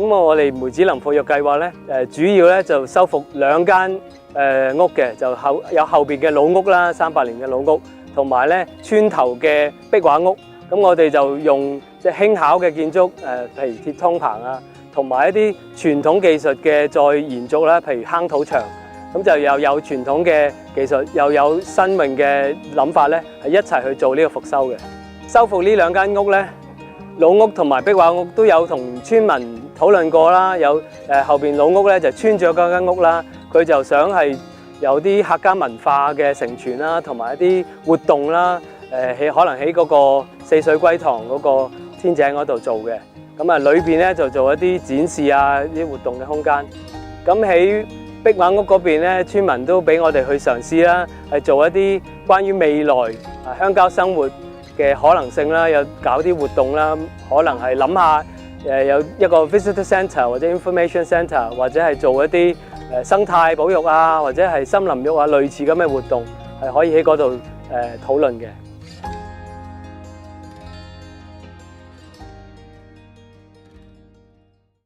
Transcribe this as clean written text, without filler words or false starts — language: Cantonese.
咁我哋梅子林復育計劃咧，主要咧就修復2間屋嘅，就有後邊嘅老屋啦，300年嘅老屋，同埋咧村頭嘅壁畫屋。咁我哋就用即係輕巧嘅建築，譬如鐵通棚啊，同埋一啲傳統技術嘅再延續啦，譬如坑土牆。咁就又有傳統嘅技術，又有新穎嘅諗法咧，係一齊去做呢個復修嘅。修復呢2間屋咧，老屋同埋壁畫屋都有同村民討論過啦。有後邊老屋咧就穿咗嗰間屋啦，佢就想係有啲客家文化嘅承傳啦，同埋一啲活動啦。可能喺嗰個四水歸堂嗰個天井嗰度做嘅。咁啊，裏邊咧就做一啲展示啊，啲活動嘅空間。咁喺壁畫屋嗰邊咧，村民都俾我哋去嘗試啦，係做一啲關於未來鄉郊生活嘅可能性啦，有搞啲活動啦，可能係諗下有一個 visitor centre 或者 information centre， 或者係做一啲生態保育啊，或者係森林浴啊，類似咁嘅活動係可以喺嗰度討論嘅。